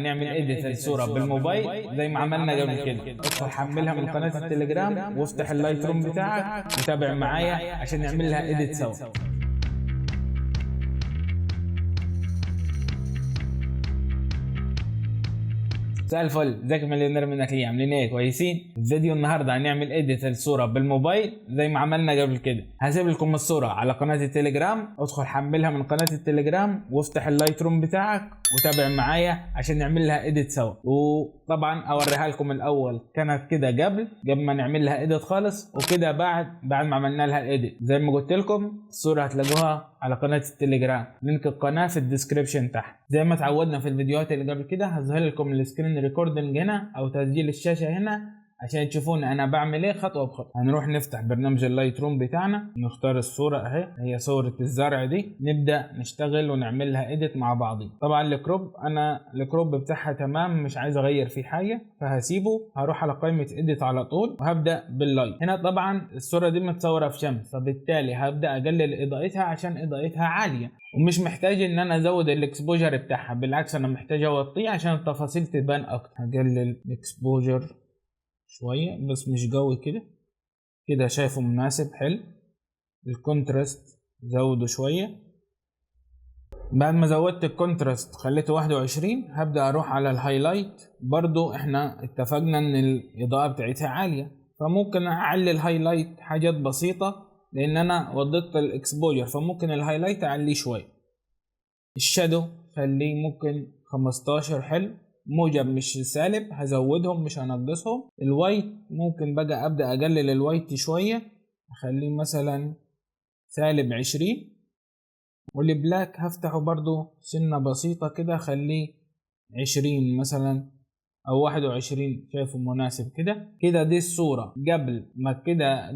نعمل اديت الصورة بالموبايل زي ما عملنا قبل كده. ادخل حملها من قناة التليجرام وافتح اللايت روم بتاعك وتابع معايا عشان نعمل لها اديت سوا. مساء الفل، ازيك يا مليونير منك ليه؟ عاملين ايه؟ كويسين؟ الفيديو النهارده هنعمل اديت الصوره بالموبايل زي ما عملنا قبل كده. هسيب لكم الصوره على قناه التليجرام، ادخل حملها من قناه التليجرام وافتح اللايت روم بتاعك وتابع معايا عشان نعمل لها اديت سوا. وطبعا اوريها لكم الاول كانت كده قبل ما نعمل لها اديت خالص، وكده بعد ما عملنا لها الاديت. زي ما قلت لكم الصوره هتلاقوها على قناه التليجرام، لينك القناه في الديسكريبشن تحت. زي ما اتعودنا في الفيديوهات اللي قبل كده هظهر لكم السكرين ريكوردنج هنا او تسجيل الشاشه هنا عشان تشوفون انا بعمل ايه خطوه بخطوه. هنروح نفتح برنامج اللايت روم بتاعنا، نختار الصوره اهي، هي صوره الزرع دي، نبدا نشتغل ونعمل لها اديت مع بعضين. طبعا الكروب بتاعها تمام، مش عايز اغير فيه حاجه فهسيبه. هروح على قائمه اديت على طول وهبدا باللايت. هنا طبعا الصوره دي متصوره في شمس، فبالتالي هبدا اقلل اضاءتها عشان اضاءتها عاليه، ومش محتاج ان انا ازود الاكسبوجر بتاعها، بالعكس انا محتاج اوطيه عشان التفاصيل تبان اكتر. هقلل الاكسبوجر شويه بس مش قوي كده شايفه مناسب حلو. الكونتراست زوده شويه. بعد ما زودت الكونتراست خليته 21، هبدا اروح على الهايلايت. برضو احنا اتفقنا ان الاضاءه بتاعتها عاليه، فممكن اعلي الهايلايت حاجات بسيطه لان انا وضدت الاكسبوجر، فممكن الهايلايت اعليه شويه. الشادو خليه ممكن 15 حلو، موجب مش سالب، هزودهم مش هنقصهم. الوايت ممكن بقى ابدا اقلل الوايت شويه، اخليه مثلا سالب 20. والبلاك هفتحه برضو سنه بسيطه كده، اخليه 20 مثلا او 21، شايفه مناسب كده. دي الصوره قبل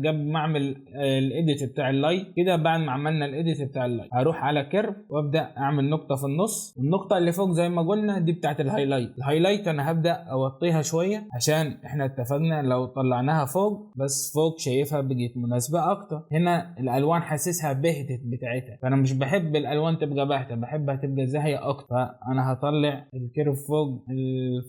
ما اعمل الايديت بتاع اللايت. كده بعد ما عملنا الايديت بتاع اللايت هروح على كيرف وابدا اعمل نقطه في النص، والنقطه اللي فوق زي ما قلنا دي بتاعت الهايلايت انا هبدا اوطيها شويه عشان احنا اتفقنا لو طلعناها فوق بس فوق شايفها بقت مناسبه اكتر. هنا الالوان حاسسها بهتت بتاعتها، فانا مش بحب الالوان تبقى باهته، بحبها تبقى زاهيه اكتر، فانا هطلع الكيرف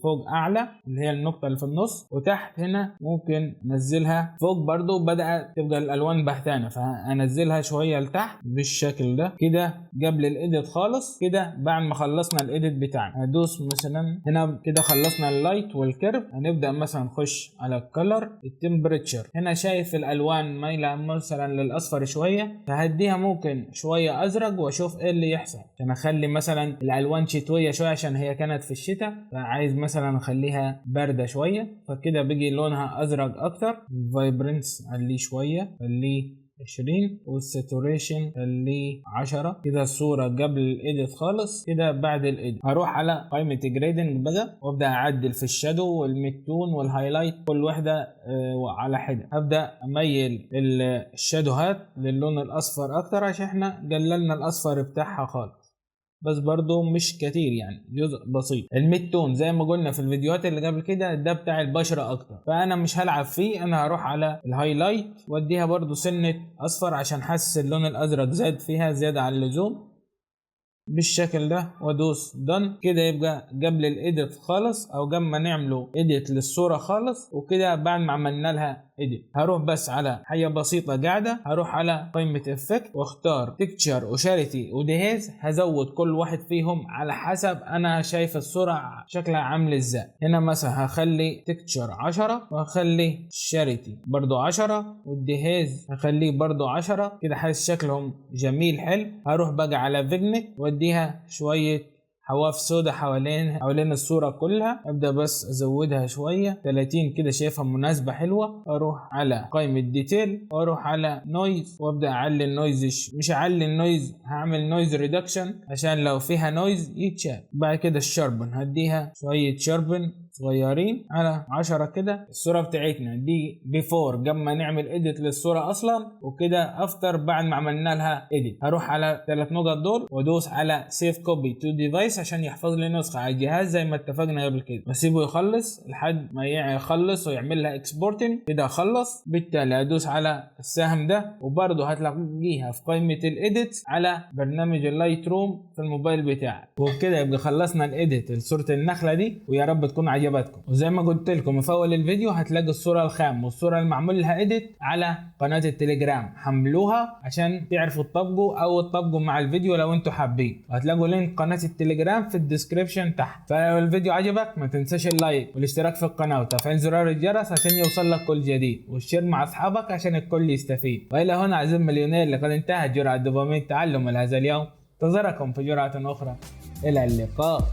فوق اعلى اللي هي النقطة اللي في النص، وتحت هنا ممكن ننزلها فوق برضو بدأت تبقى الالوان بهتانة، فانزلها شوية لتحت بالشكل ده كده قبل الايديت خالص. كده بعد ما خلصنا الايديت بتاعنا هدوس مثلا هنا كده خلصنا اللايت والكيرف، هنبدأ مثلا نخش على الكلر. التمبريتشر هنا شايف الالوان مايلة مثلا للاصفر شوية، فهديها ممكن شوية ازرق واشوف ايه اللي يحصل، عشان اخلي مثلا الالوان شتوية شوية عشان هي كانت في الشتاء، فعايز مثلا اخليها باردة شوية، فكده بيجي لونها ازرق اكتر. الفايبرنس خليه شوية، خليه 20، والساتوريشن خليه 10. كده الصورة قبل الايديت خالص. كده بعد الايديت هروح على قائمة جريدنج بقى وابدا اعدل في الشادو والميدتون والهايلايت، كل واحدة على حدة. هبدا اميل الشادوهات للون الاصفر اكتر عشان احنا قللنا الاصفر بتاعها خالص، بس برضو مش كتير يعني جزء بسيط. الميد تون زي ما قلنا في الفيديوهات اللي قبل كده ده بتاع البشرة اكتر، فانا مش هلعب فيه، انا هروح على الهايلايت واديها برضو سنة اصفر عشان حاسس اللون الازرق زاد فيها زيادة عن اللزوم بالشكل ده، وادوس دن. كده يبقى قبل الايديت خالص او قبل ما نعمله ايديت للصورة خالص. وكده بعد ما عملنا لها ايديت هروح بس على حاجة بسيطة قاعدة، هروح على قائمة افكت واختار تكتشر وشاريتي وديهيز. هزود كل واحد فيهم على حسب انا شايف الصورة شكلها عامل ازاي. هنا مثلا هخلي تكتشر 10، وهخلي شاريتي برضو 10، والديهيز هخليه برضو 10. كده حاسس شكلهم جميل حلو. هروح بقى على فيجنت واديها شوية حواف سودة حوالين الصورة كلها، ابدأ بس ازودها شوية 30 كده، شايفها مناسبة حلوة. اروح على قائمة ديتيل واروح على نويز وابدأ اعلي النويز، مش اعلي النويز، هعمل نويز ريدكشن عشان لو فيها نويز يتشال. بعد كده الشاربن هديها شوية شاربن صغيرين على 10 كده. الصورة بتاعتنا دي بيفور قبل ما نعمل اديت للصورة اصلا، وكده افتر بعد ما عملنا لها اديت. هروح على 3 نقط دول وادوس على سيف كوبي تو ديفايس عشان يحفظ لي نسخة على الجهاز زي ما اتفقنا قبل كده، واسيبه يخلص لحد ما يخلص ويعمل لها اكسبورتنج. كده خلص. بالتالي ادوس على السهم ده، وبرضه هتلاقيها في قائمة الايديت على برنامج اللايت روم في الموبايل بتاعك. وبكده يبقى خلصنا الايديت لصورة النخلة دي، ويا رب تكون عجبتكم. وزي ما قلت لكم في اول الفيديو هتلاقي الصورة الخام والصورة المعمول لها ايديت على قناة التليجرام، حملوها عشان تعرفوا تطبقوا او تطبقوا مع الفيديو لو انتوا حابين. وهتلاقوا لينك قناة التليجرام في الديسكريبشن تحت. فلو الفيديو عجبك ما تنساش اللايك والاشتراك في القناة وتفعيل زرار الجرس عشان يوصل لك كل جديد، والشير مع اصحابك عشان الكل يستفيد. والى هنا اعزائي المليونير، لقد انتهت جرعة دوبامين التعلم لهذا اليوم. انتظركم في جرعة اخرى. الى اللقاء.